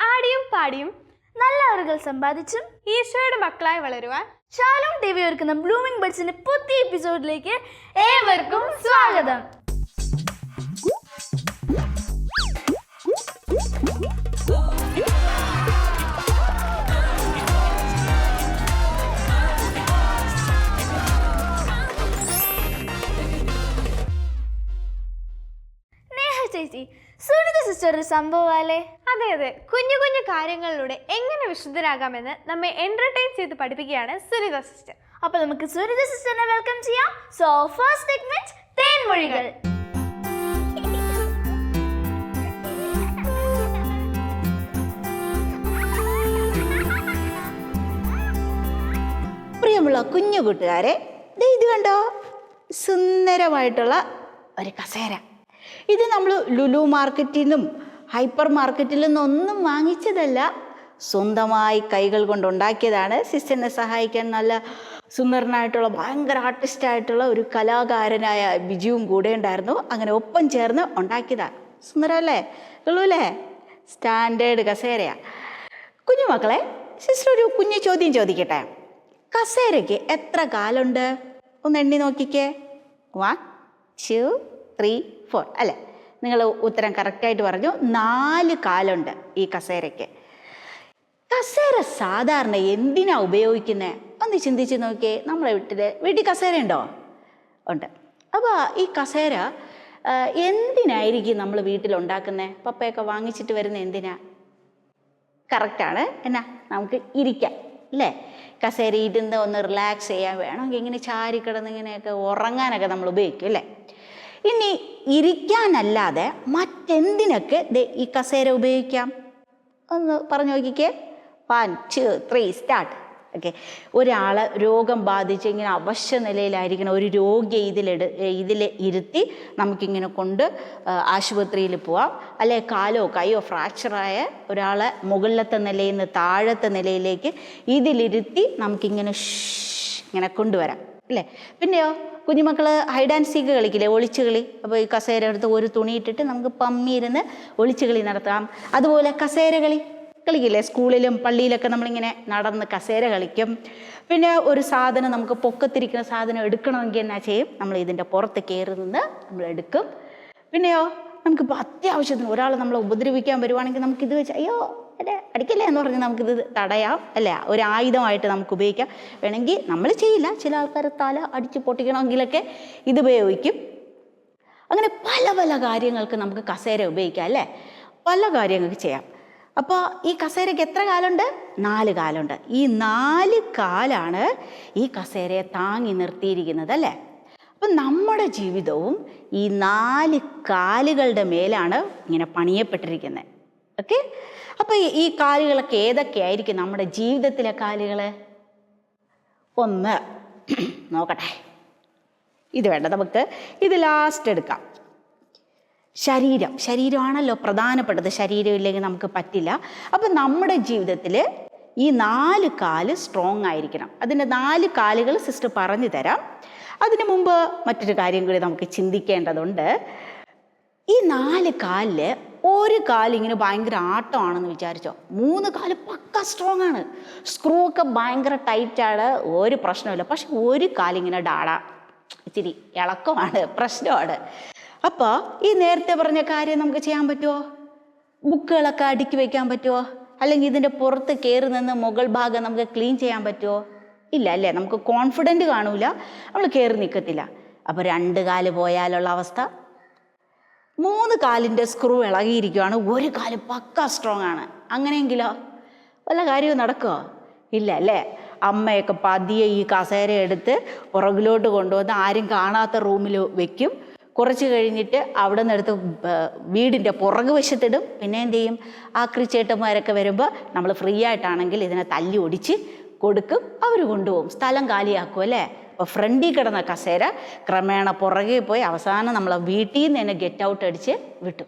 ആടിയും പാടിയും നല്ല അറിവുകൾ സമ്പാദിച്ചും ഈശോയുടെ മക്കളായി വളരുവാൻ ഷാലോം ടിവി ഒരുക്കുന്ന ബ്ലൂമിംഗ് ബഡ്സിന്റെ പുതിയ എപ്പിസോഡിലേക്ക് ഏവർക്കും സ്വാഗതം. ചേച്ചി, സുനിത സിസ്റ്റർ ഒരു സംഭവമല്ലേ? അതെ, കുഞ്ഞു കുഞ്ഞു കാര്യങ്ങളിലൂടെ എങ്ങനെ വിശുദ്ധരാകാമെന്ന് നമ്മെ എന്റർടൈൻ ചെയ്ത് പഠിപ്പിക്കുകയാണ് സുനിത സിസ്റ്റർ. അപ്പൊ നമുക്ക് സുനിത സിസ്റ്ററിനെ വെൽക്കം ചെയ്യാം. സോ ഫസ്റ്റ് സെഗ്മെന്റ് തേൻമൊഴികൾ. പ്രിയമുള്ള കുഞ്ഞു കൂട്ടുകാരെ, ഇത് കണ്ടോ, സുന്ദരമായിട്ടുള്ള ഒരു കസേര. ഇത് നമ്മൾ ലുലു മാർക്കറ്റിൽ നിന്നും ഹൈപ്പർ മാർക്കറ്റിൽ നിന്നൊന്നും വാങ്ങിച്ചതല്ല, സ്വന്തമായി കൈകൾ കൊണ്ടുണ്ടാക്കിയതാണ്. സിസ്റ്ററിനെ സഹായിക്കാൻ നല്ല സുന്ദരനായിട്ടുള്ള ഭയങ്കര ആർട്ടിസ്റ്റായിട്ടുള്ള ഒരു കലാകാരനായ ബിജുവും കൂടെ ഉണ്ടായിരുന്നു. അങ്ങനെ ഒപ്പം ചേർന്ന് ഉണ്ടാക്കിയതാണ്. സുന്ദരമല്ലേ? ലുലുല്ലേ? സ്റ്റാൻഡേർഡ് കസേരയാണ്. കുഞ്ഞുമക്കളെ, സിസ്റ്റർ ഒരു കുഞ്ഞു ചോദ്യം ചോദിക്കട്ടെ. കസേരയ്ക്ക് എത്ര കാലുണ്ട്? ഒന്ന് എണ്ണി നോക്കിക്കേ. 1 2 3 4 അല്ലേ? നിങ്ങൾ ഉത്തരം കറക്റ്റായിട്ട് പറഞ്ഞു. 4 കാലുണ്ട് ഈ കസേരയ്ക്ക്. കസേര സാധാരണ എന്തിനാ ഉപയോഗിക്കുന്നത്? ഒന്ന് ചിന്തിച്ച് നോക്കിയേ. നമ്മളെ വീട്ടിൽ കസേര ഉണ്ടോ? ഉണ്ട്. അപ്പോൾ ഈ കസേര എന്തിനായിരിക്കും നമ്മൾ വീട്ടിലുണ്ടാക്കുന്നത്? പപ്പയൊക്കെ വാങ്ങിച്ചിട്ട് വരുന്ന എന്തിനാ? കറക്റ്റാണ്. എന്നാ, നമുക്ക് ഇരിക്കാം അല്ലേ? കസേര ഇരുന്ന് ഒന്ന് റിലാക്സ് ചെയ്യാൻ, വേണമെങ്കിൽ ഇങ്ങനെ ചാരിക്കിടന്ന് ഇങ്ങനെയൊക്കെ ഉറങ്ങാനൊക്കെ നമ്മൾ ഉപയോഗിക്കും അല്ലേ? ഇനി ഇരിക്കാനല്ലാതെ മറ്റെന്തിനൊക്കെ ഈ കസേര ഉപയോഗിക്കാം? ഒന്ന് പറഞ്ഞു നോക്കിക്കേ. 1 2 3 സ്റ്റാർട്ട്. ഓക്കെ, ഒരാൾ രോഗം ബാധിച്ച് ഇങ്ങനെ അവശ്യ നിലയിലായിരിക്കണം, ഒരു രോഗിയെ ഇതിൽ ഇരുത്തി നമുക്കിങ്ങനെ കൊണ്ട് ആശുപത്രിയിൽ പോവാം. അല്ലെ കാലോ കൈയോ ഫ്രാക്ചറായ ഒരാളെ മുകളിലത്തെ നിലയിൽ നിന്ന് താഴത്തെ നിലയിലേക്ക് ഇതിലിരുത്തി നമുക്കിങ്ങനെ ഇങ്ങനെ കൊണ്ടുവരാം അല്ലേ? പിന്നെയോ കുഞ്ഞുമക്കൾ ഹൈഡ് ആൻഡ് സീക്ക് കളിക്കില്ലേ, ഒളിച്ചു കളി. അപ്പോൾ ഈ കസേര എടുത്ത് ഒരു തുണി ഇട്ടിട്ട് നമുക്ക് പമ്മിയിരുന്ന് ഒളിച്ചു കളി നടത്താം. അതുപോലെ കസേര കളിക്കില്ലേ, സ്കൂളിലും പള്ളിയിലൊക്കെ നമ്മളിങ്ങനെ നടന്ന് കസേര കളിക്കും. പിന്നെ ഒരു സാധനം നമുക്ക് പൊക്കത്തിരിക്കുന്ന സാധനം എടുക്കണമെങ്കിൽ എന്നാ ചെയ്യും? നമ്മൾ ഇതിൻ്റെ പുറത്ത് കയറി നിന്ന് നമ്മൾ എടുക്കും. പിന്നെയോ നമുക്കിപ്പോൾ അത്യാവശ്യത്തിന് ഒരാൾ നമ്മളെ ഉപദ്രവിക്കാൻ വരുവാണെങ്കിൽ നമുക്കിത് വെച്ച് അയ്യോ അല്ലേ അടിക്കല്ലേ എന്ന് പറഞ്ഞ് നമുക്കിത് തടയാം അല്ലേ? ഒരു ആയുധമായിട്ട് നമുക്ക് ഉപയോഗിക്കാം. വേണമെങ്കിൽ നമ്മൾ ചെയ്യില്ല, ചില ആൾക്കാർ തല അടിച്ച് പൊട്ടിക്കണമെങ്കിലൊക്കെ ഇത് ഉപയോഗിക്കും. അങ്ങനെ പല പല കാര്യങ്ങൾക്ക് നമുക്ക് കസേര ഉപയോഗിക്കാം അല്ലേ? പല കാര്യങ്ങൾക്ക് ചെയ്യാം. അപ്പോൾ ഈ കസേരയ്ക്ക് എത്ര കാലുണ്ട്? 4 കാലുണ്ട്. ഈ 4 കാലാണ് ഈ കസേരയെ താങ്ങി നിർത്തിയിരിക്കുന്നത് അല്ലേ? അപ്പം നമ്മുടെ ജീവിതവും ഈ 4 കാലുകളുടെ മേലാണ് ഇങ്ങനെ പണിയപ്പെട്ടിരിക്കുന്നത്. ഓക്കെ, അപ്പോൾ ഈ കാലുകളൊക്കെ ഏതൊക്കെയായിരിക്കും നമ്മുടെ ജീവിതത്തിലെ കാലുകൾ? ഒന്ന് നോക്കട്ടെ. ഇത് വേണ്ട, നമുക്ക് ഇത് ലാസ്റ്റ് എടുക്കാം. ശരീരമാണല്ലോ പ്രധാനപ്പെട്ടത്. ശരീരം ഇല്ലെങ്കിൽ നമുക്ക് പറ്റില്ല. അപ്പം നമ്മുടെ ജീവിതത്തിൽ ഈ 4 കാല് സ്ട്രോങ് ആയിരിക്കണം. അതിൻ്റെ 4 കാലുകൾ സിസ്റ്റർ പറഞ്ഞു തരാം. അതിനു മുമ്പ് മറ്റൊരു കാര്യം കൂടി നമുക്ക് ചിന്തിക്കേണ്ടതുണ്ട്. ഈ 4 കാലിൽ ഒരു കാലിങ്ങനെ ഭയങ്കര ആട്ടമാണെന്ന് വിചാരിച്ചോ, 3 കാല് പക്ക സ്ട്രോങ് ആണ്, സ്ക്രൂ ഒക്കെ ഭയങ്കര ടൈറ്റാണ്, ഒരു പ്രശ്നമില്ല. പക്ഷെ ഒരു കാലിങ്ങനെ ഇച്ചിരി ഇളക്കമാണ്, പ്രശ്നമാണ്. അപ്പോൾ ഈ നേരത്തെ പറഞ്ഞ കാര്യം നമുക്ക് ചെയ്യാൻ പറ്റുമോ? ബുക്കുകളൊക്കെ അടുക്കി വയ്ക്കാൻ പറ്റുമോ? അല്ലെങ്കിൽ ഇതിൻ്റെ പുറത്ത് കയറി നിന്ന് മുകൾ ഭാഗം നമുക്ക് ക്ലീൻ ചെയ്യാൻ പറ്റുമോ? ഇല്ല അല്ലേ? നമുക്ക് കോൺഫിഡൻറ്റ് കാണൂല, നമ്മൾ കയറി നിൽക്കത്തില്ല. അപ്പോൾ 2 കാല് പോയാലുള്ള അവസ്ഥ, 3 കാലിൻ്റെ സ്ക്രൂ ഇളകിയിരിക്കുകയാണ്, ഒരു കാല് പക്ക സ്ട്രോങ് ആണ്. അങ്ങനെയെങ്കിലോ വല്ല കാര്യവും നടക്കുമോ? ഇല്ല അല്ലേ? അമ്മയൊക്കെ പതിയെ ഈ കസേര എടുത്ത് പുറകിലോട്ട് കൊണ്ടുവന്ന് ആരും കാണാത്ത റൂമിൽ വെക്കും. കുറച്ച് കഴിഞ്ഞിട്ട് അവിടെ നിന്ന് എടുത്ത് വീടിൻ്റെ പുറകു വശത്തിടും. പിന്നെ എന്ത് ചെയ്യും? ആക്രിച്ചേട്ടന്മാരൊക്കെ വരുമ്പോൾ നമ്മൾ ഫ്രീ ആയിട്ടാണെങ്കിൽ ഇതിനെ തല്ലി ഒടിച്ച് കൊടുക്കും, അവർ കൊണ്ടുപോകും, സ്ഥലം കാലിയാക്കും അല്ലേ? അപ്പോൾ ഫ്രണ്ടിൽ കിടന്ന കസേര ക്രമേണ പുറകെ പോയി അവസാനം നമ്മളെ വീട്ടിൽ നിന്ന് തന്നെ ഗെറ്റ് ഔട്ട് അടിച്ച് വിട്ടു.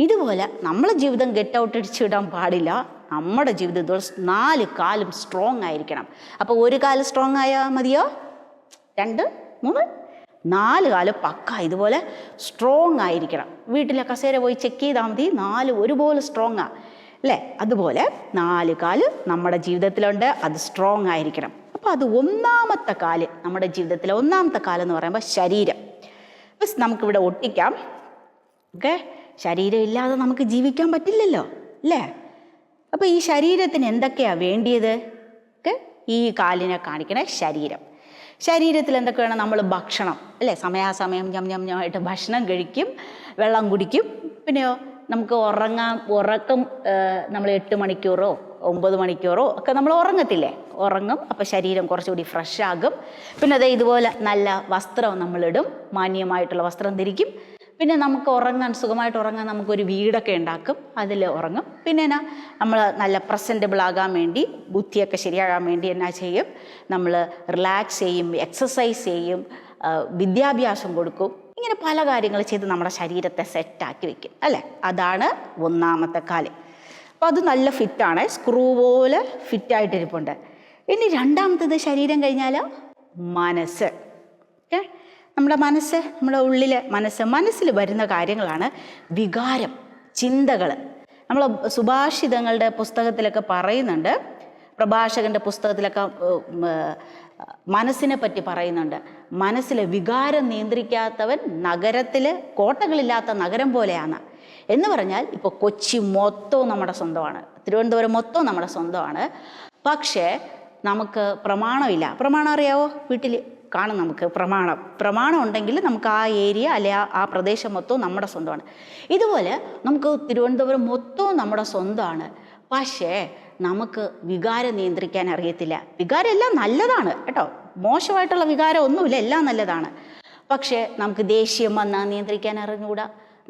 ഇതുപോലെ നമ്മളെ ജീവിതം ഗെറ്റ് ഔട്ട് അടിച്ച് വിടാൻ പാടില്ല. നമ്മുടെ ജീവിതത്തിൽ 4 കാലും സ്ട്രോങ് ആയിരിക്കണം. അപ്പോൾ ഒരു കാല് സ്ട്രോങ് ആയാൽ മതിയോ? 2 3 4 കാല് പക്ക ഇതുപോലെ സ്ട്രോങ് ആയിരിക്കണം. വീട്ടിലെ കസേര പോയി ചെക്ക് ചെയ്താൽ മതി, 4 ഒരുപോലെ സ്ട്രോങ്ങാണ്. അല്ലേ? അതുപോലെ 4 കാല് നമ്മുടെ ജീവിതത്തിലുണ്ട്, അത് സ്ട്രോങ് ആയിരിക്കണം. അപ്പോൾ അത് ഒന്നാമത്തെ കാല്, നമ്മുടെ ജീവിതത്തിലെ ഒന്നാമത്തെ കാലെന്ന് പറയുമ്പോൾ ശരീരം. ബസ് നമുക്കിവിടെ ഒട്ടിക്കാം. ഓക്കെ, ശരീരം ഇല്ലാതെ നമുക്ക് ജീവിക്കാൻ പറ്റില്ലല്ലോ, അല്ലേ? അപ്പോൾ ഈ ശരീരത്തിന് എന്തൊക്കെയാണ് വേണ്ടിയത്? ഓക്കെ, ഈ കാലിനെ കാണിക്കണേ ശരീരം. ശരീരത്തിൽ എന്തൊക്കെ വേണം? നമ്മൾ ഭക്ഷണം, അല്ലേ? സമയാസമയം ഞം ഭക്ഷണം കഴിക്കും, വെള്ളം കുടിക്കും. പിന്നെയോ നമുക്ക് ഉറക്കം നമ്മൾ 8 മണിക്കൂറോ 9 മണിക്കൂറോ ഒക്കെ നമ്മൾ ഉറങ്ങത്തില്ലേ? ഉറങ്ങും. അപ്പോൾ ശരീരം കുറച്ചുകൂടി ഫ്രഷ് ആകും. പിന്നെ അതേ ഇതുപോലെ നല്ല വസ്ത്രം നമ്മളിടും, മാന്യമായിട്ടുള്ള വസ്ത്രം ധരിക്കും. പിന്നെ നമുക്ക് സുഖമായിട്ട് ഉറങ്ങാൻ നമുക്കൊരു വീടൊക്കെ ഉണ്ടാക്കും, അതിൽ ഉറങ്ങും. പിന്നെ നമ്മൾ നല്ല പ്രസൻറ്റബിൾ ആകാൻ വേണ്ടി, ബുദ്ധിയൊക്കെ ശരിയാകാൻ വേണ്ടി എന്നാ ചെയ്യും? നമ്മൾ റിലാക്സ് ചെയ്യും, എക്സസൈസ് ചെയ്യും, വിദ്യാഭ്യാസം കൊടുക്കും. ഇങ്ങനെ പല കാര്യങ്ങൾ ചെയ്ത് നമ്മുടെ ശരീരത്തെ സെറ്റാക്കി വെക്കും, അല്ലേ? അതാണ് ഒന്നാമത്തെ കാല്. അപ്പോൾ അത് നല്ല ഫിറ്റാണ്, സ്ക്രൂ പോലെ ഫിറ്റായിട്ടിരിപ്പുണ്ട്. ഇനി രണ്ടാമത്തത് ശരീരം കഴിഞ്ഞാൽ മനസ്സ്. ഓക്കെ, നമ്മുടെ മനസ്സ്, നമ്മുടെ ഉള്ളിലെ മനസ്സിൽ വരുന്ന കാര്യങ്ങളാണ് വികാരം, ചിന്തകൾ. നമ്മൾ സുഭാഷിതങ്ങളുടെ പുസ്തകത്തിലൊക്കെ പറയുന്നുണ്ട്, പ്രഭാഷകൻ്റെ പുസ്തകത്തിലൊക്കെ മനസ്സിനെ പറ്റി പറയുന്നുണ്ട്. മനസ്സിലെ വികാരം നിയന്ത്രിക്കാത്തവൻ നഗരത്തിൽ കോട്ടകളില്ലാത്ത നഗരം പോലെയാണ് എന്ന് പറഞ്ഞാൽ, ഇപ്പോൾ കൊച്ചി മൊത്തവും നമ്മുടെ സ്വന്തമാണ്, തിരുവനന്തപുരം മൊത്തവും നമ്മുടെ സ്വന്തമാണ്. പക്ഷേ നമുക്ക് പ്രമാണമില്ല. പ്രമാണം അറിയാവോ? വീട്ടിൽ കാണും നമുക്ക് പ്രമാണം ഉണ്ടെങ്കിൽ നമുക്ക് ആ ഏരിയ അല്ലെ ആ പ്രദേശം മൊത്തവും നമ്മുടെ സ്വന്തമാണ്. ഇതുപോലെ നമുക്ക് തിരുവനന്തപുരം മൊത്തവും നമ്മുടെ സ്വന്തമാണ്. പക്ഷേ നമുക്ക് വികാരം നിയന്ത്രിക്കാൻ അറിയത്തില്ല. വികാരം എല്ലാം നല്ലതാണ് കേട്ടോ, മോശമായിട്ടുള്ള വികാരം ഒന്നുമില്ല, എല്ലാം നല്ലതാണ്. പക്ഷേ നമുക്ക് ദേഷ്യം വന്നാൽ നിയന്ത്രിക്കാൻ അറിഞ്ഞുകൂടാ.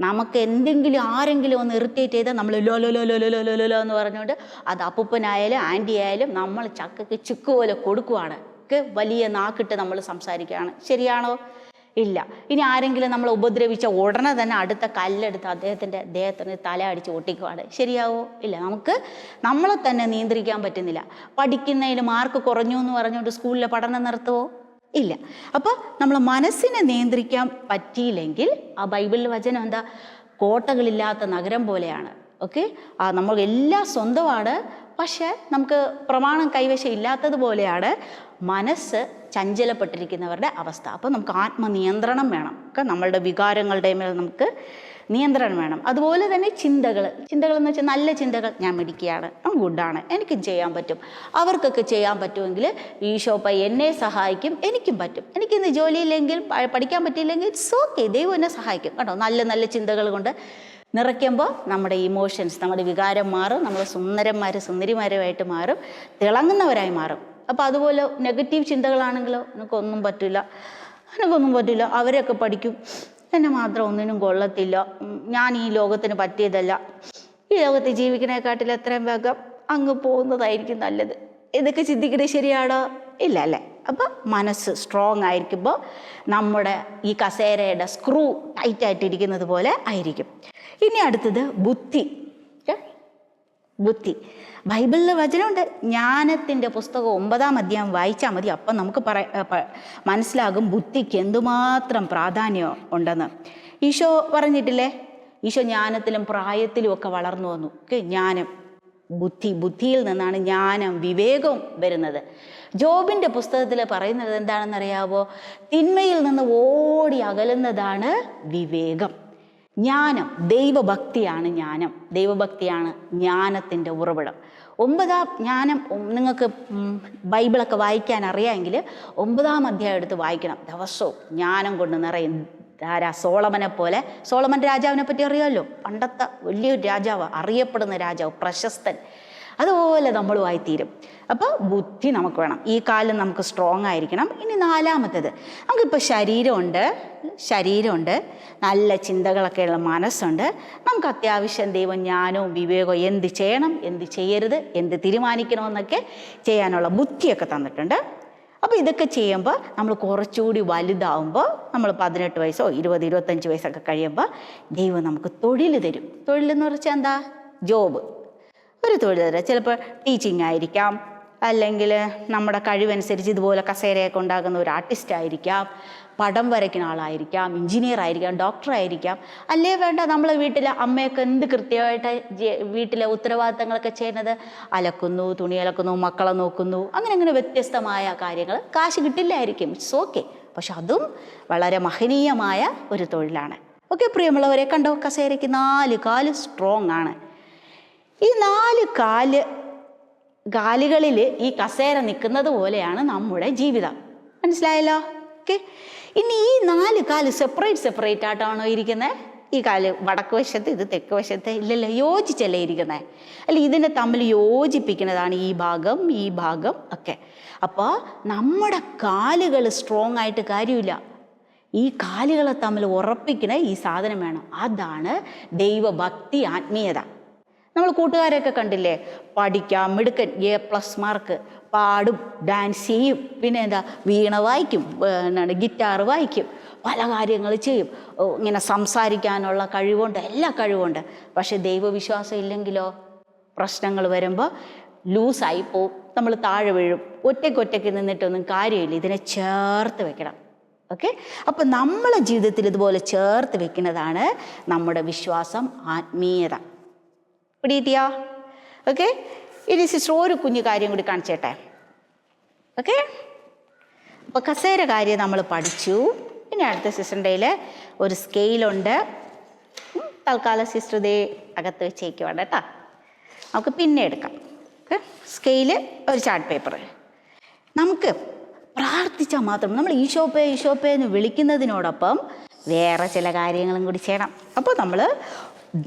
നമുക്ക് എന്തെങ്കിലും ആരെങ്കിലും ഒന്ന് ഇറിറ്റേറ്റ് ചെയ്താൽ നമ്മൾ ലോ ലോ ലോ ലോ ലോ ലോ ലോ എന്ന് പറഞ്ഞുകൊണ്ട് അത് അപ്പൂപ്പനായാലും ആൻറ്റി ആയാലും നമ്മൾ ചക്കയ്ക്ക് ചുക്ക് പോലെ കൊടുക്കുവാണ്. വലിയ നാക്കിട്ട് നമ്മൾ സംസാരിക്കുകയാണ്. ശരിയാണോ? ഇല്ല. ഇനി ആരെങ്കിലും നമ്മൾ ഉപദ്രവിച്ച ഉടനെ തന്നെ അടുത്ത കല്ലെടുത്ത് അദ്ദേഹത്തിന് തല അടിച്ച് ഒട്ടിക്കുവാണ്. ശരിയാവോ? ഇല്ല. നമുക്ക് നമ്മളെ തന്നെ നിയന്ത്രിക്കാൻ പറ്റുന്നില്ല. പഠിക്കുന്നതിൽ മാർക്ക് കുറഞ്ഞു എന്ന് പറഞ്ഞുകൊണ്ട് സ്കൂളിലെ പഠനം നിർത്തുമോ? ഇല്ല. അപ്പോൾ നമ്മൾ മനസ്സിനെ നിയന്ത്രിക്കാൻ പറ്റിയില്ലെങ്കിൽ ആ ബൈബിളിലെ വചനം എന്താ? കോട്ടകളില്ലാത്ത നഗരം പോലെയാണ്. ഓക്കെ, നമ്മൾ എല്ലാം സ്വന്തമാണ്, പക്ഷെ നമുക്ക് പ്രമാണം കൈവശം ഇല്ലാത്തതുപോലെയാണ് മനസ്സ് ചഞ്ചലപ്പെട്ടിരിക്കുന്നവരുടെ അവസ്ഥ. അപ്പോൾ നമുക്ക് ആത്മനിയന്ത്രണം വേണം. ഒക്കെ നമ്മളുടെ വികാരങ്ങളുടെ മേൽ നമുക്ക് നിയന്ത്രണം വേണം. അതുപോലെ തന്നെ ചിന്തകൾ എന്ന് വെച്ചാൽ നല്ല ചിന്തകൾ. ഞാൻ മിടുക്കിയാണ്, ഞാൻ ഗുഡാണ്, എനിക്കും ചെയ്യാൻ പറ്റും, അവർക്കൊക്കെ ചെയ്യാൻ പറ്റുമെങ്കിൽ ഈശോപ്പ എന്നെ സഹായിക്കും, എനിക്കും പറ്റും. എനിക്കിന്ന് ജോലിയില്ലെങ്കിൽ പഠിക്കാൻ പറ്റിയില്ലെങ്കിൽ ഇറ്റ്സ് ഓക്കെ, ദൈവം എന്നെ സഹായിക്കും കേട്ടോ. നല്ല നല്ല ചിന്തകൾ കൊണ്ട് നിറയ്ക്കുമ്പോൾ നമ്മുടെ ഇമോഷൻസ്, നമ്മുടെ വികാരം മാറും, നമ്മൾ സുന്ദരിമാരുമായിട്ട് മാറും, തിളങ്ങുന്നവരായി മാറും. അപ്പോൾ അതുപോലെ നെഗറ്റീവ് ചിന്തകളാണെങ്കിലോ എനിക്കൊന്നും പറ്റില്ല, അവരൊക്കെ പഠിക്കും, എന്നെ മാത്രം ഒന്നിനും കൊള്ളത്തില്ല, ഞാൻ ഈ ലോകത്തിന് പറ്റിയതല്ല, ഈ ലോകത്ത് ജീവിക്കണേക്കാട്ടിൽ എത്രയും വേഗം അങ്ങ് പോകുന്നതായിരിക്കും നല്ലത്. ഇതൊക്കെ ചിന്തിക്കുന്നത് ശരിയാണോ? ഇല്ല അല്ലേ? അപ്പം മനസ്സ് സ്ട്രോങ് ആയിരിക്കുമ്പോൾ നമ്മുടെ ഈ കസേരയുടെ സ്ക്രൂ ടൈറ്റായിട്ടിരിക്കുന്നത് പോലെ ആയിരിക്കും. ഇനി അടുത്തത് ബുദ്ധി. ബൈബിളിൽ വചനമുണ്ട്. ജ്ഞാനത്തിൻ്റെ പുസ്തകം 9-ാം അധ്യായം വായിച്ചാൽ മതി. അപ്പം നമുക്ക് മനസ്സിലാകും ബുദ്ധിക്ക് എന്തുമാത്രം പ്രാധാന്യം ഉണ്ടെന്ന്. ഈശോ പറഞ്ഞിട്ടില്ലേ? ഈശോ ജ്ഞാനത്തിലും പ്രായത്തിലും ഒക്കെ വളർന്നു വന്നു. ജ്ഞാനം, ബുദ്ധിയിൽ നിന്നാണ് ജ്ഞാനം, വിവേകവും വരുന്നത്. ജോബിൻ്റെ പുസ്തകത്തിൽ പറയുന്നത് എന്താണെന്നറിയാവോ? തിന്മയിൽ നിന്ന് ഓടി അകലുന്നതാണ് വിവേകം. ജ്ഞാനം, ദൈവഭക്തിയാണ് ജ്ഞാനത്തിൻ്റെ ഉറവിടം. 9-ാം ജ്ഞാനം നിങ്ങൾക്ക് ബൈബിളൊക്കെ വായിക്കാൻ അറിയാമെങ്കിൽ 9-ാം അധ്യായം എടുത്ത് വായിക്കണം. ദിവസവും ജ്ഞാനം കൊണ്ട് നിറയും. സോളമനെ പോലെ. സോളമൻ രാജാവിനെ പറ്റി അറിയാമല്ലോ, പണ്ടത്തെ വലിയൊരു രാജാവ്, അറിയപ്പെടുന്ന രാജാവ്, പ്രശസ്തൻ. അതുപോലെ നമ്മളുമായിത്തീരും. അപ്പോൾ ബുദ്ധി നമുക്ക് വേണം. ഈ കാലം നമുക്ക് സ്ട്രോങ് ആയിരിക്കണം. ഇനി 4-മത്തേത്, നമുക്കിപ്പോൾ ശരീരമുണ്ട്, നല്ല ചിന്തകളൊക്കെ ഉള്ള മനസ്സുണ്ട്, നമുക്ക് അത്യാവശ്യം ദൈവം ജ്ഞാനവും വിവേകവും, എന്ത് ചെയ്യണം, എന്ത് ചെയ്യരുത്, എന്ത് തീരുമാനിക്കണമെന്നൊക്കെ ചെയ്യാനുള്ള ബുദ്ധിയൊക്കെ തന്നിട്ടുണ്ട്. അപ്പോൾ ഇതൊക്കെ ചെയ്യുമ്പോൾ നമ്മൾ കുറച്ചുകൂടി വലുതാവുമ്പോൾ, നമ്മൾ 18 വയസ്സോ 20-25 വയസ്സൊക്കെ കഴിയുമ്പോൾ ദൈവം നമുക്ക് തൊഴിൽ തരും. തൊഴിലെന്ന് വെച്ചാൽ എന്താ? ജോബ്. ഒരു തൊഴിൽ തരാം. ചിലപ്പോൾ ടീച്ചിങ് ആയിരിക്കാം, അല്ലെങ്കിൽ നമ്മുടെ കഴിവനുസരിച്ച് ഇതുപോലെ കസേരയൊക്കെ ഉണ്ടാകുന്ന ഒരു ആർട്ടിസ്റ്റ് ആയിരിക്കാം, പടം വരയ്ക്കുന്ന ആളായിരിക്കാം, എഞ്ചിനീയർ ആയിരിക്കാം, ഡോക്ടർ ആയിരിക്കാം. അല്ലേ വേണ്ട, നമ്മളെ വീട്ടിലെ അമ്മയൊക്കെ എന്ത് കൃത്യമായിട്ട് വീട്ടിലെ ഉത്തരവാദിത്തങ്ങളൊക്കെ ചെയ്യുന്നത്, അലക്കുന്നു, തുണി അലക്കുന്നു, മക്കളെ നോക്കുന്നു, അങ്ങനെ വ്യത്യസ്തമായ കാര്യങ്ങൾ. കാശ് കിട്ടില്ലായിരിക്കും, ഇറ്റ്സ് ഓക്കെ, പക്ഷെ അതും വളരെ മഹനീയമായ ഒരു തൊഴിലാണ്. ഓക്കെ പ്രിയമുള്ളവരെ, കണ്ടോ കസേരയ്ക്ക് 4 കാല് സ്ട്രോങ് ആണ്. ഈ 4 കാലുകളിൽ ഈ കസേര നിൽക്കുന്നത് പോലെയാണ് നമ്മുടെ ജീവിതം. മനസ്സിലായല്ലോ? ഓക്കെ. ഇനി ഈ 4 കാല് സെപ്പറേറ്റ് ആയിട്ടാണോ ഇരിക്കുന്നത്? ഈ കാല് വടക്ക് വശത്ത്, ഇത് തെക്ക് വശത്ത്? ഇല്ലല്ലോ, യോജിച്ചല്ലേ ഇരിക്കുന്നത്. അല്ല, ഇതിനെ തമ്മിൽ യോജിപ്പിക്കുന്നതാണ് ഈ ഭാഗം ഒക്കെ. അപ്പോൾ നമ്മുടെ കാലുകൾ സ്ട്രോങ് ആയിട്ട് കാര്യമില്ല, ഈ കാലുകളെ തമ്മിൽ ഉറപ്പിക്കുന്ന ഈ സാധനം വേണം. അതാണ് ദൈവഭക്തി, ആത്മീയത. നമ്മൾ കൂട്ടുകാരെയൊക്കെ കണ്ടില്ലേ, പഠിക്കാം, മിടുക്കൻ, A+ മാർക്ക്, പാടും, ഡാൻസ് ചെയ്യും, പിന്നെ എന്താ, വീണ വായിക്കും, ഗിറ്റാർ വായിക്കും, പല കാര്യങ്ങൾ ചെയ്യും, ഇങ്ങനെ സംസാരിക്കാനുള്ള കഴിവുണ്ട്, എല്ലാ കഴിവുണ്ട്. പക്ഷെ ദൈവവിശ്വാസം ഇല്ലെങ്കിലോ, പ്രശ്നങ്ങൾ വരുമ്പോൾ ലൂസായി പോവും, നമ്മൾ താഴെ വീഴും. ഒറ്റയ്ക്ക് നിന്നിട്ടൊന്നും കാര്യമില്ല, ഇതിനെ ചേർത്ത് വെക്കണം. ഓക്കെ. അപ്പം നമ്മളെ ജീവിതത്തിൽ ഇതുപോലെ ചേർത്ത് വെക്കുന്നതാണ് നമ്മുടെ വിശ്വാസം, ആത്മീയത. പിടികിട്ടിയോ? ഓക്കെ. ഇനി സിസ്റ്റർ ഒരു കുഞ്ഞു കാര്യം കൂടി കാണിച്ചേട്ടെ. ഓക്കെ. അപ്പോൾ കസേര കാര്യം നമ്മൾ പഠിച്ചു. ഇനി അടുത്ത സിസ്റ്ററിൻ്റെ കയ്യിൽ ഒരു സ്കെയിലുണ്ട്. തൽക്കാലം സിസ്റ്റർ ഇതേ അകത്ത് വെച്ചേക്കുവാണ് കേട്ടോ, നമുക്ക് പിന്നെ എടുക്കാം. ഓക്കെ. സ്കെയില്, ഒരു ചാർട്ട് പേപ്പർ. നമുക്ക് പ്രാർത്ഥിച്ചാൽ മാത്രം, നമ്മൾ ഈശോപ്പേ എന്ന് വിളിക്കുന്നതിനോടൊപ്പം വേറെ ചില കാര്യങ്ങളും കൂടി ചെയ്യണം. അപ്പോൾ നമ്മൾ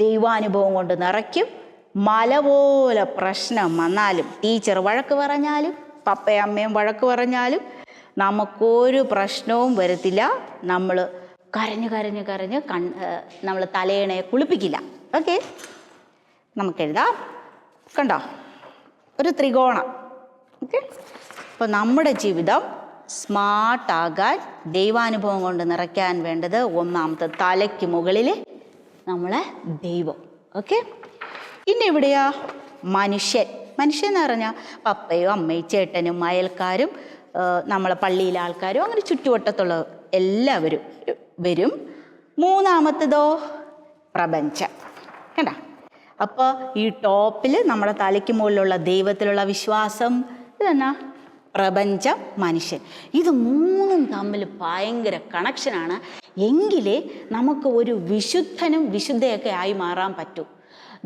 ദൈവാനുഭവം കൊണ്ട് നിറയ്ക്കും. മല പോലെ പ്രശ്നം വന്നാലും, ടീച്ചർ വഴക്ക് പറഞ്ഞാലും, പപ്പയും അമ്മയും വഴക്ക് പറഞ്ഞാലും നമുക്കൊരു പ്രശ്നവും വരത്തില്ല. നമ്മൾ കരഞ്ഞ് നമ്മൾ തലയണയെ കുളിപ്പിക്കില്ല. ഓക്കെ. നമുക്കെഴുതാം. കണ്ടോ, ഒരു ത്രികോണം. ഓക്കെ. അപ്പോൾ നമ്മുടെ ജീവിതം സ്മാർട്ടാകാൻ, ദൈവാനുഭവം കൊണ്ട് നിറയ്ക്കാൻ വേണ്ടത് ഒന്നാമത്തെ, തലയ്ക്ക് മുകളിൽ നമ്മളെ ദൈവം. ഓക്കെ. ഇനി എവിടെയാ മനുഷ്യൻ എന്ന് പറഞ്ഞാൽ പപ്പയും അമ്മയും ചേട്ടനും അയൽക്കാരും നമ്മളെ പള്ളിയിലെ ആൾക്കാരും, അങ്ങനെ ചുറ്റുവട്ടത്തുള്ള എല്ലാവരും വരും. മൂന്നാമത്തേതോ പ്രപഞ്ചം. കണ്ട. അപ്പോൾ ഈ ടോപ്പിൽ നമ്മുടെ തലയ്ക്ക് മുകളിലുള്ള ദൈവത്തിലുള്ള വിശ്വാസം, ഇതെന്നാ പ്രപഞ്ചം, മനുഷ്യൻ. ഇത് മൂന്നും തമ്മിൽ ഭയങ്കര കണക്ഷനാണ്. എങ്കിലേ നമുക്ക് ഒരു വിശുദ്ധനും വിശുദ്ധയൊക്കെ ആയി മാറാൻ പറ്റൂ,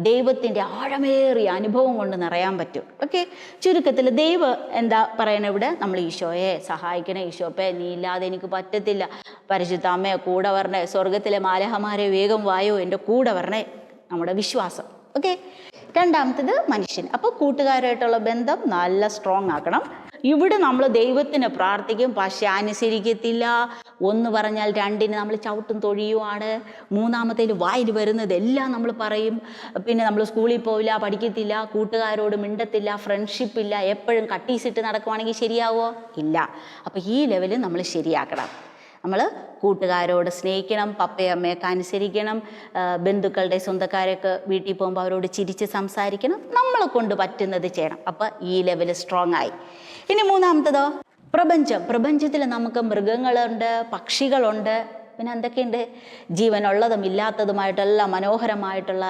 ദൈവത്തിൻ്റെ ആഴമേറിയ അനുഭവം കൊണ്ട് നിറയാൻ പറ്റും. ഓക്കെ. ചുരുക്കത്തിൽ ദൈവം എന്താ പറയണത് ഇവിടെ? നമ്മൾ ഈശോയെ സഹായിക്കണേ, ഈശോപ്പേ നീ ഇല്ലാതെ എനിക്ക് പറ്റത്തില്ല, പരിശുദ്ധ അമ്മയെ കൂടെ വരണേ, സ്വർഗത്തിലെ മാലാഖമാരെ വേഗം വായോ എൻ്റെ കൂടെ വരണേ, നമ്മുടെ വിശ്വാസം. ഓക്കെ. രണ്ടാമത്തേത് മനുഷ്യൻ. അപ്പോൾ കൂട്ടുകാരായിട്ടുള്ള ബന്ധം നല്ല സ്ട്രോങ് ആക്കണം. ഇവിടെ നമ്മൾ ദൈവത്തിന് പ്രാർത്ഥിക്കും, പക്ഷെ അനുസരിക്കത്തില്ല. ഒന്ന് പറഞ്ഞാൽ രണ്ടിന് നമ്മൾ ചവിട്ടും തൊഴിയുമാണ്. മൂന്നാമത്തേൽ വായിൽ വരുന്നതെല്ലാം നമ്മൾ പറയും. പിന്നെ നമ്മൾ സ്കൂളിൽ പോവില്ല, പഠിക്കത്തില്ല, കൂട്ടുകാരോട് മിണ്ടത്തില്ല, ഫ്രണ്ട്ഷിപ്പ് ഇല്ല, എപ്പോഴും കട്ടീസിട്ട് നടക്കുവാണെങ്കിൽ ശരിയാവോ? ഇല്ല. അപ്പോൾ ഈ ലെവലിൽ നമ്മൾ ശരിയാക്കണം. നമ്മൾ കൂട്ടുകാരോട് സ്നേഹിക്കണം, പപ്പയും അമ്മയൊക്കെ അനുസരിക്കണം, ബന്ധുക്കളുടെ സ്വന്തക്കാരൊക്കെ വീട്ടിൽ പോകുമ്പോൾ അവരോട് ചിരിച്ച് സംസാരിക്കണം, നമ്മളെ കൊണ്ട് പറ്റുന്നത് ചെയ്യണം. അപ്പോൾ ഈ ലെവൽ സ്ട്രോങ് ആയി. ഇനി മൂന്നാമത്തതോ പ്രപഞ്ചത്തിൽ നമുക്ക് മൃഗങ്ങളുണ്ട്, പക്ഷികളുണ്ട്, പിന്നെ എന്തൊക്കെയുണ്ട്, ജീവനുള്ളതും ഇല്ലാത്തതുമായിട്ടെല്ലാം മനോഹരമായിട്ടുള്ള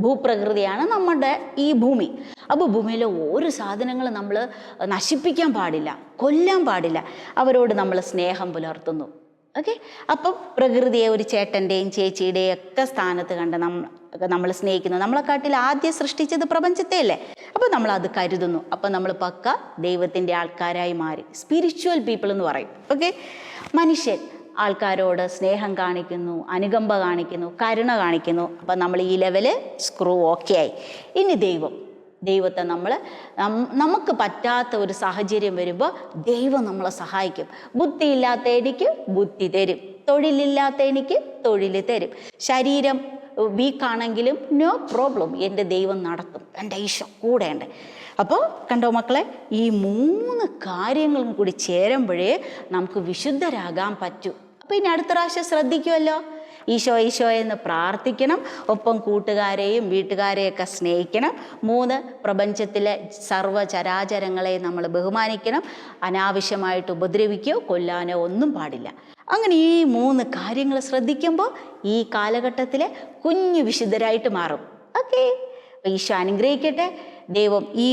ഭൂപ്രകൃതിയാണ് നമ്മുടെ ഈ ഭൂമി. അപ്പോൾ ഭൂമിയിലെ ഓരോ സാധനങ്ങൾ നമ്മൾ നശിപ്പിക്കാൻ പാടില്ല, കൊല്ലാൻ പാടില്ല, അവരോട് നമ്മൾ സ്നേഹം പുലർത്തുന്നു. ഓക്കെ. അപ്പം പ്രകൃതിയെ ഒരു ചേട്ടൻ്റെയും ചേച്ചിയുടെയും ഒക്കെ സ്ഥാനത്ത് കണ്ട് നമ്മൾ സ്നേഹിക്കുന്നു. നമ്മളെക്കാട്ടിൽ ആദ്യം സൃഷ്ടിച്ചത് പ്രപഞ്ചത്തെ അല്ലേ? അപ്പോൾ നമ്മൾ അത് കരുതുന്നു. അപ്പം നമ്മൾ പക്ക ദൈവത്തിൻ്റെ ആൾക്കാരായി മാറി, സ്പിരിച്വൽ പീപ്പിൾ എന്ന് പറയും. ഓക്കെ. മനുഷ്യൻ ആൾക്കാരോട് സ്നേഹം കാണിക്കുന്നു, അനുകമ്പ കാണിക്കുന്നു, കരുണ കാണിക്കുന്നു. അപ്പം നമ്മൾ ഈ ലെവല് സ്ക്രൂ ഓക്കെ ആയി. ഇനി ദൈവത്തെ നമുക്ക് പറ്റാത്ത ഒരു സാഹചര്യം വരുമ്പോൾ ദൈവം നമ്മളെ സഹായിക്കും. ബുദ്ധിയില്ലാത്ത എനിക്ക് ബുദ്ധി തരും, തൊഴിലില്ലാത്ത എനിക്ക് തൊഴിൽ തരും, ശരീരം വീക്കാണെങ്കിലും നോ പ്രോബ്ലം, എൻ്റെ ദൈവം നടത്തും, എൻ്റെ ഈശോ കൂടെയുണ്ട്. അപ്പോൾ കണ്ടോ മക്കളെ, ഈ 3 കാര്യങ്ങളും കൂടി ചേരുമ്പോഴേ നമുക്ക് വിശുദ്ധരാകാൻ പറ്റൂ. അപ്പോൾ ഇനി അടുത്ത പ്രാവശ്യം ശ്രദ്ധിക്കുമല്ലോ, ഈശോ ഈശോ എന്ന് പ്രാർത്ഥിക്കണം. ഒപ്പം കൂട്ടുകാരെയും വീട്ടുകാരെയൊക്കെ സ്നേഹിക്കണം. 3, പ്രപഞ്ചത്തിലെ സർവ്വചരാചരങ്ങളെ നമ്മൾ ബഹുമാനിക്കണം. അനാവശ്യമായിട്ട് ഉപദ്രവിക്കുകയോ കൊല്ലാനോ ഒന്നും പാടില്ല. അങ്ങനെ ഈ 3 കാര്യങ്ങൾ ശ്രദ്ധിക്കുമ്പോൾ ഈ കാലഘട്ടത്തിലെ കുഞ്ഞു വിശുദ്ധരായിട്ട് മാറും. ഓക്കെ, ഈശോ അനുഗ്രഹിക്കട്ടെ. ദൈവം ഈ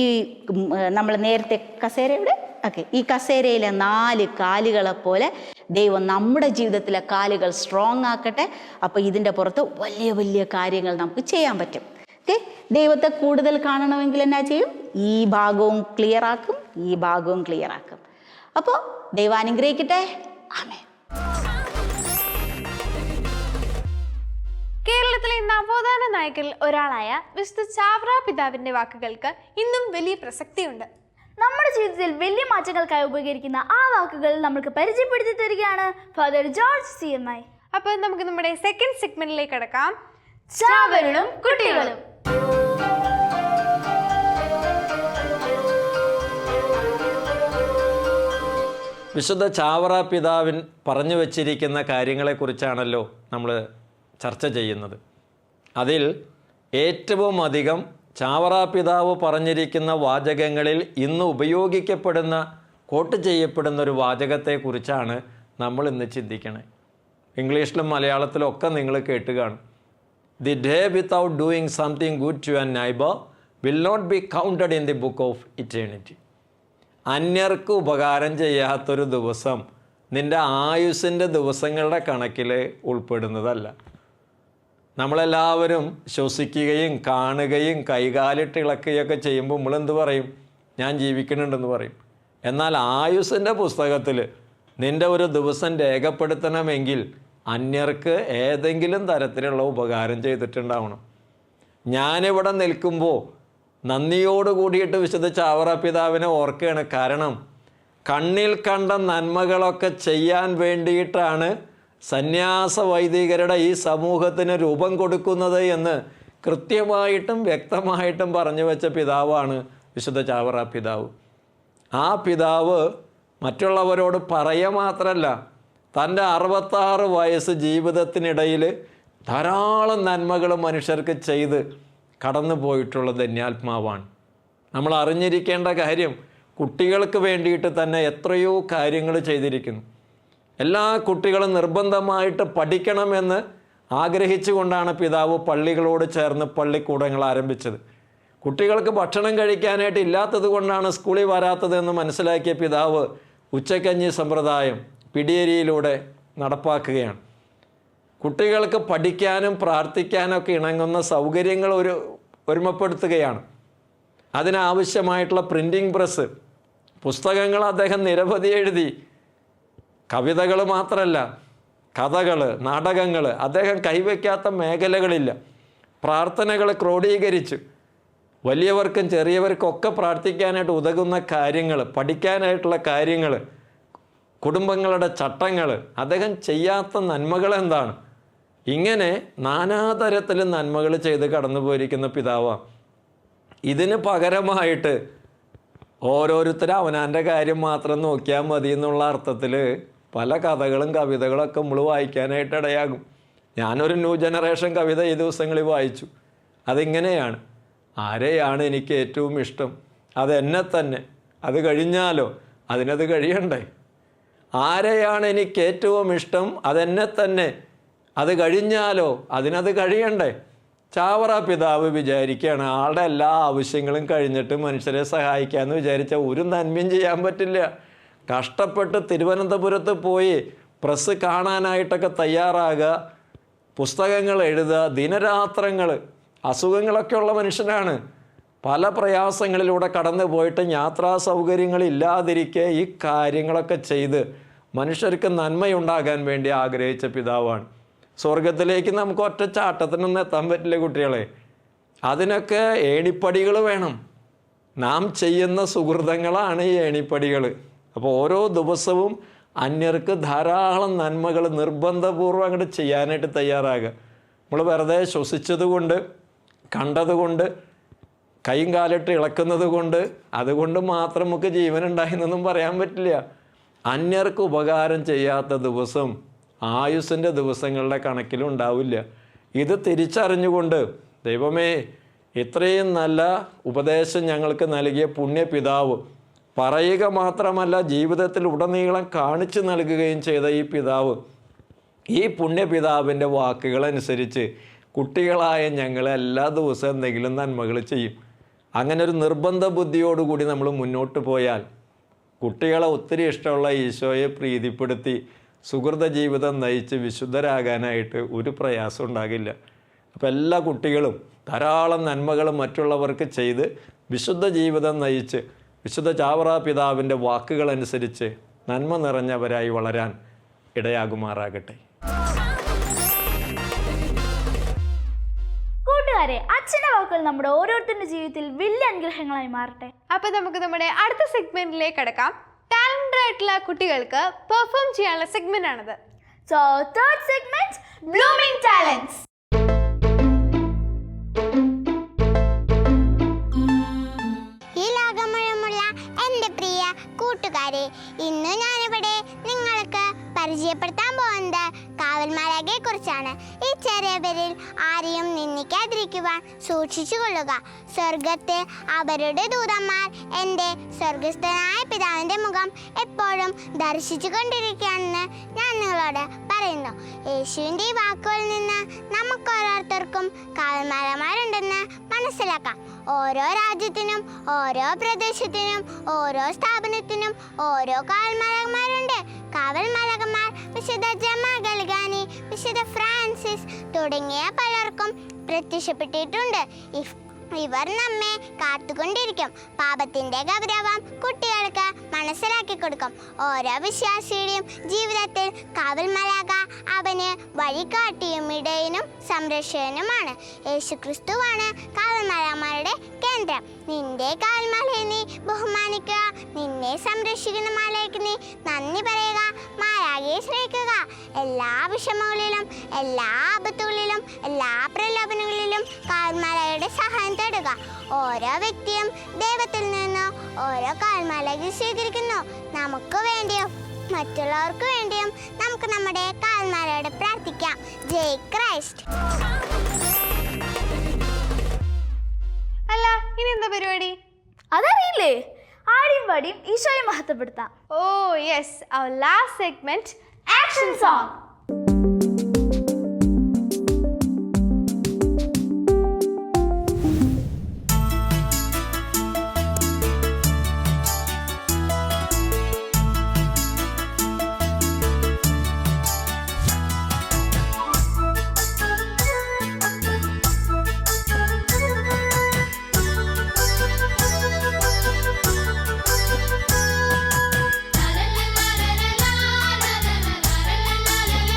നമ്മൾ നേരത്തെ കസേരയുടെ ഈ കസേരയിലെ 4 കാലുകളെ പോലെ ദൈവം നമ്മുടെ ജീവിതത്തിലെ കാലുകൾ സ്ട്രോങ് ആക്കട്ടെ. അപ്പോൾ ഇതിൻ്റെ പുറത്ത് വലിയ വലിയ കാര്യങ്ങൾ നമുക്ക് ചെയ്യാൻ പറ്റും. ഓക്കെ, ദൈവത്തെ കൂടുതൽ കാണണമെങ്കിൽ എന്നാ ചെയ്യും? ഈ ഭാഗവും ക്ലിയർ ആക്കും, ഈ ഭാഗവും ക്ലിയർ ആക്കും. അപ്പോൾ ദൈവം അനുഗ്രഹിക്കട്ടെ. ആമേൻ. കേരളത്തിലെ നവോത്ഥാന നായകരിൽ ഒരാളായ വിശുദ്ധ ചാവറ പിതാവിന്റെ വാക്കുകൾക്ക് ഇന്നും വലിയ പ്രസക്തിയുണ്ട്. നമ്മുടെ ജീവിതത്തിൽ വലിയ മാറ്റങ്ങൾക്കായി ഉപകരിക്കുന്ന ആ വാക്കുകൾ നമുക്ക് പരിചയപ്പെടുത്തി തരികയാണ് ഫാദർ ജോർജ് CMI. അപ്പോൾ നമുക്ക് നമ്മുടെ സെക്കൻഡ് സെഗ്മെന്റിലേക്ക് കടക്കാം. ചാവരനും കുട്ടികളും. വിശുദ്ധ ചാവറ പിതാവിൻ പറഞ്ഞു വച്ചിരിക്കുന്ന കാര്യങ്ങളെക്കുറിച്ചാണല്ലോ നമ്മൾ ചർച്ച ചെയ്യുന്നത്. അതിൽ ഏറ്റവും അധികം ചാവറ പിതാവ് പറഞ്ഞിരിക്കുന്ന വാചകങ്ങളിൽ ഇന്ന് ഉപയോഗിക്കപ്പെടുന്ന, കോട്ട് ചെയ്യപ്പെടുന്ന ഒരു വാചകത്തെക്കുറിച്ചാണ് നമ്മൾ ഇന്ന് ചിന്തിക്കണേ. ഇംഗ്ലീഷിലും മലയാളത്തിലും ഒക്കെ നിങ്ങൾ കേട്ട് കാണും. The day without doing something good to an neighbour will not be counted in the book of eternity. അന്യർക്ക് ഉപകാരം ചെയ്യാത്തൊരു ദിവസം നിൻ്റെ ആയുസ്സിൻ്റെ ദിവസങ്ങളുടെ കണക്കിൽ ഉൾപ്പെടുന്നതല്ല. നമ്മളെല്ലാവരും ശ്വസിക്കുകയും കാണുകയും കൈകാലിട്ട് ഇളക്കുകയൊക്കെ ചെയ്യുമ്പോൾ നമ്മളെന്ത് പറയും? ഞാൻ ജീവിക്കുന്നുണ്ടെന്ന് പറയും. എന്നാൽ ആയുസ്സിൻ്റെ പുസ്തകത്തിൽ നിൻ്റെ ഒരു ദിവസം രേഖപ്പെടുത്തണമെങ്കിൽ അന്യർക്ക് ഏതെങ്കിലും തരത്തിലുള്ള ഉപകാരം ചെയ്തിട്ടുണ്ടാവണം. ഞാനിവിടെ നിൽക്കുമ്പോൾ നന്ദിയോട് കൂടിയിട്ട് വിശുദ്ധ ചാവറ പിതാവിനെ ഓർക്കുകയാണ്. കാരണം കണ്ണിൽ കണ്ട നന്മകളൊക്കെ ചെയ്യാൻ വേണ്ടിയിട്ടാണ് സന്യാസ വൈദികരുടെ ഈ സമൂഹത്തിന് രൂപം കൊടുക്കുന്നത് എന്ന് കൃത്യമായിട്ടും വ്യക്തമായിട്ടും പറഞ്ഞു വെച്ച പിതാവാണ് വിശുദ്ധ ചാവറ പിതാവ്. ആ പിതാവ് മറ്റുള്ളവരോട് പറയുക മാത്രമല്ല, തൻ്റെ 66 വയസ്സ് ജീവിതത്തിനിടയിൽ ധാരാളം നന്മകൾ മനുഷ്യർക്ക് ചെയ്ത് കടന്നു പോയിട്ടുള്ള ധന്യാത്മാവാണ്. നമ്മൾ അറിഞ്ഞിരിക്കേണ്ട കാര്യം, കുട്ടികൾക്ക് വേണ്ടിയിട്ട് തന്നെ എത്രയോ കാര്യങ്ങൾ ചെയ്തിരിക്കുന്നു. എല്ലാ കുട്ടികളും നിർബന്ധമായിട്ട് പഠിക്കണമെന്ന് ആഗ്രഹിച്ചുകൊണ്ടാണ് പിതാവ് പള്ളികളോട് ചേർന്ന് പള്ളിക്കൂടങ്ങൾ ആരംഭിച്ചത്. കുട്ടികൾക്ക് ഭക്ഷണം കഴിക്കാനായിട്ട് ഇല്ലാത്തത് കൊണ്ടാണ് സ്കൂളിൽ വരാത്തതെന്ന് മനസ്സിലാക്കിയ പിതാവ് ഉച്ചക്കഞ്ഞി സമ്പ്രദായം പിടിയേരിയിലൂടെ നടപ്പാക്കുകയാണ്. കുട്ടികൾക്ക് പഠിക്കാനും പ്രാർത്ഥിക്കാനൊക്കെ ഇണങ്ങുന്ന സൗകര്യങ്ങൾ ഒരുമപ്പെടുത്തുകയാണ്. അതിനാവശ്യമായിട്ടുള്ള പ്രിൻറ്റിംഗ് പ്രസ്, പുസ്തകങ്ങൾ അദ്ദേഹം നിരവധി എഴുതി. കവിതകൾ മാത്രമല്ല, കഥകൾ, നാടകങ്ങൾ, അദ്ദേഹം കൈവയ്ക്കാത്ത മേഖലകളില്ല. പ്രാർത്ഥനകൾ ക്രോഡീകരിച്ചു. വലിയവർക്കും ചെറിയവർക്കൊക്കെ പ്രാർത്ഥിക്കാനായിട്ട് ഉതകുന്ന കാര്യങ്ങൾ, പഠിക്കാനായിട്ടുള്ള കാര്യങ്ങൾ, കുടുംബങ്ങളുടെ ചട്ടങ്ങൾ, അദ്ദേഹം ചെയ്യാത്ത നന്മകൾ എന്താണ്? ഇങ്ങനെ നാനാതരത്തിൽ നന്മകൾ ചെയ്ത് കടന്നു പോയിരിക്കുന്ന പിതാവാണ്. ഇതിന് പകരമായിട്ട് ഓരോരുത്തരും അവനാൻ്റെ കാര്യം മാത്രം നോക്കിയാൽ മതി എന്നുള്ള അർത്ഥത്തിൽ പല കഥകളും കവിതകളൊക്കെ നമ്മൾ വായിക്കാനായിട്ട് ഇടയാകും. ഞാനൊരു ന്യൂ ജനറേഷൻ കവിത ഈ ദിവസങ്ങളിൽ വായിച്ചു. അതിങ്ങനെയാണ്: ആരെയാണ് എനിക്ക് ഏറ്റവും ഇഷ്ടം? അതെന്നെ തന്നെ. അത് കഴിഞ്ഞാലോ അതിനത് കഴിയണ്ടേ? ആരെയാണ് എനിക്ക് ഏറ്റവും ഇഷ്ടം? അതെന്നെ തന്നെ. അത് കഴിഞ്ഞാലോ അതിനത് കഴിയണ്ടേ? ചാവറ പിതാവ് വിചാരിക്കുകയാണ്, ആളുടെ എല്ലാ ആവശ്യങ്ങളും കഴിഞ്ഞിട്ട് മനുഷ്യരെ സഹായിക്കാമെന്ന് വിചാരിച്ചാൽ ഒരു നന്മയും ചെയ്യാൻ പറ്റില്ല. കഷ്ടപ്പെട്ട് തിരുവനന്തപുരത്ത് പോയി പ്രസ് കാണാനായിട്ടൊക്കെ തയ്യാറാകുക, പുസ്തകങ്ങൾ എഴുതുക, ദിനരാത്രങ്ങൾ, അസുഖങ്ങളൊക്കെ ഉള്ള മനുഷ്യനാണ്. പല പ്രയാസങ്ങളിലൂടെ കടന്നു പോയിട്ട് യാത്രാ സൗകര്യങ്ങളില്ലാതിരിക്കെ ഈ കാര്യങ്ങളൊക്കെ ചെയ്ത് മനുഷ്യർക്ക് നന്മയുണ്ടാകാൻ വേണ്ടി ആഗ്രഹിച്ച പിതാവാണ്. സ്വർഗത്തിലേക്ക് നമുക്ക് ഒറ്റ ചാട്ടത്തിനൊന്നും എത്താൻ പറ്റില്ല കുട്ടികളെ. അതിനൊക്കെ ഏണിപ്പടികൾ വേണം. നാം ചെയ്യുന്ന സുഹൃതങ്ങളാണ് ഈ ഏണിപ്പടികൾ. അപ്പോൾ ഓരോ ദിവസവും അന്യർക്ക് ധാരാളം നന്മകൾ നിർബന്ധപൂർവ്വം അങ്ങോട്ട് ചെയ്യാനായിട്ട് തയ്യാറാകുക. നമ്മൾ വെറുതെ ശ്വസിച്ചതുകൊണ്ട്, കണ്ടതുകൊണ്ട്, കൈയും കാലിട്ട് ഇളക്കുന്നത് കൊണ്ട്, അതുകൊണ്ട് മാത്രം നമുക്ക് ജീവനുണ്ടായെന്നൊന്നും പറയാൻ പറ്റില്ല. അന്യർക്ക് ഉപകാരം ചെയ്യാത്ത ദിവസം ആയുസ്സിൻ്റെ ദിവസങ്ങളുടെ കണക്കിലും ഉണ്ടാവില്ല. ഇത് തിരിച്ചറിഞ്ഞുകൊണ്ട് ദൈവമേ, ഇത്രയും നല്ല ഉപദേശം ഞങ്ങൾക്ക് നൽകിയ പുണ്യപിതാവ്, പറയുക മാത്രമല്ല ജീവിതത്തിൽ ഉടനീളം കാണിച്ചു നൽകുകയും ചെയ്ത ഈ പിതാവ്, ഈ പുണ്യപിതാവിൻ്റെ വാക്കുകളനുസരിച്ച് കുട്ടികളായ ഞങ്ങൾ എല്ലാ ദിവസവും എന്തെങ്കിലും നന്മകൾ ചെയ്യും. അങ്ങനെ ഒരു നിർബന്ധ ബുദ്ധിയോടുകൂടി നമ്മൾ മുന്നോട്ട് പോയാൽ കുട്ടികളെ ഒത്തിരി ഇഷ്ടമുള്ള ഈശോയെ പ്രീതിപ്പെടുത്തി സുഹൃത ജീവിതം നയിച്ച് വിശുദ്ധരാകാനായിട്ട് ഒരു പ്രയാസം ഉണ്ടാകില്ല. അപ്പോൾ എല്ലാ കുട്ടികളും ധാരാളം നന്മകൾ മറ്റുള്ളവർക്ക് ചെയ്ത് വിശുദ്ധ ജീവിതം നയിച്ച് വിശുദ്ധ ചാവറ പിതാവിൻ്റെ വാക്കുകളനുസരിച്ച് നന്മ നിറഞ്ഞവരായി വളരാൻ ഇടയാകുമാറാകട്ടെ. കൂട്ടുകാരെ, അച്ഛൻ്റെ വാക്കുകൾ നമ്മുടെ ഓരോരുത്തരുടെ ജീവിതത്തിൽ വലിയ അനുഗ്രഹങ്ങളായി മാറട്ടെ. അപ്പൊ നമുക്ക് നമ്മുടെ അടുത്ത സെഗ്മെന്റിലേക്ക് കടക്കാം. ടാലന്റഡ് ആയിട്ടുള്ള കുട്ടികൾക്ക് പെർഫോം ചെയ്യാനുള്ള സെഗ്മെന്റ് ആണത്. So third segment, blooming talents. ഈ ലോകം മുഴുവനുള്ള എൻ്റെ പ്രിയ കൂട്ടുകാരെ, ഇന്ന് ഞാനിവിടെ നിങ്ങൾക്ക് പരിചയപ്പെടുത്താൻ പോകുന്നത് കാവൽമാലാഖയെ കുറിച്ചാണ്. ഈ ചെറിയ പേരിൽ ആരെയും നിന്ദിക്കാതിരിക്കുവാൻ സൂക്ഷിച്ചു കൊള്ളുക. സ്വർഗത്തിൽ അവരുടെ ദൂതന്മാർ എൻ്റെ സ്വർഗസ്ഥനായ പിതാവിൻ്റെ മുഖം എപ്പോഴും ദർശിച്ചു കൊണ്ടിരിക്കുകയാണെന്ന് ഞാൻ നിങ്ങളോട് പറയുന്നു. യേശുവിൻ്റെ ഈ വാക്കുകളിൽ നിന്ന് നമുക്ക് ഓരോരുത്തർക്കും കാവൽമാലന്മാരുണ്ടെന്ന് മനസ്സിലാക്കാം. ഓരോ രാജ്യത്തിനും ഓരോ പ്രദേശത്തിനും ഓരോ സ്ഥാപനത്തിനും ഓരോ കാവൽമാലന്മാരുണ്ട്. കാവൽമാലകന്മാർ വിശുദ്ധ ജമാ ഗൽഗാനി, വിശുദ്ധ ഫ്രാൻസിസ് തുടങ്ങിയ പലർക്കും പ്രത്യക്ഷപ്പെട്ടിട്ടുണ്ട്. ഇവർ നമ്മെ കാത്തുകൊണ്ടിരിക്കും. പാപത്തിന്റെ ഗൗരവം കുട്ടികൾക്ക് മനസ്സിലാക്കി കൊടുക്കും. ഓരോ വിശ്വാസിയുടെയും ജീവിതത്തിൽ കാവൽമാലാഖ അവന് വഴികാട്ടിയും ഇടയനും സംരക്ഷകനുമാണ്. യേശുക്രിസ്തുവാണ് കാവൽമാലാഖമാരുടെ കേന്ദ്രം. നിന്റെ കാവൽമാലയെ നീ ബഹുമാനിക്കുക, നിന്നെ സംരക്ഷിക്കുന്ന മാലയ്ക്ക് നീ നന്ദി പറയുക, മാലാഖയെ സ്നേഹിക്കുക. എല്ലാ വിഷമങ്ങളിലും എല്ലാ ആപത്തുകളിലും എല്ലാ പ്രലോഭനങ്ങളിലും കാവൽമാലയുടെ സഹായം തേടുക. ഓരോ വ്യക്തിയും ദൈവത്തിൽ നിന്ന് ഓരോ കാവൽമാലയെ സ്വീകരിക്കുന്നു. നമുക്ക് വേണ്ടിയും മറ്റുള്ളവർക്ക് വേണ്ടിയും നമുക്ക് നമ്മുടെ കാവൽമാലയോട് പ്രാർത്ഥിക്കാം. ജയ് ക്രൈസ്റ്റ്. അല്ല, ഇനി എന്താ പരിപാടി? അതറിയില്ലേ? ആടിയും പാടിയും ഈശോയെ മഹത്വപ്പെടുത്താം. ഓ യെസ്, അവർ last segment, action song. La la la la la la la la la la la la la la la la.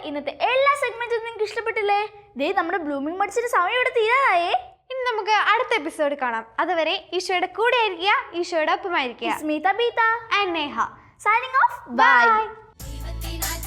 ഇന്നത്തെ എല്ലാ സെഗ്മെന്റും നിങ്ങൾക്ക് ഇഷ്ടപ്പെട്ടില്ലേ? ദേ നമ്മുടെ ബ്ലൂമിംഗ് ബഡ്സിന്റെ സമയം ഇവിടെ തീരാറായേ. ഇനി നമുക്ക് അടുത്ത എപ്പിസോഡ് കാണാം. അതുവരെ ഈശോയുടെ കൂടെ ആയിരിക്കുക, ഈശോയുടെ ഒപ്പമായിരിക്കുക. Smitha Beetha and Neha signing off. Bye. By.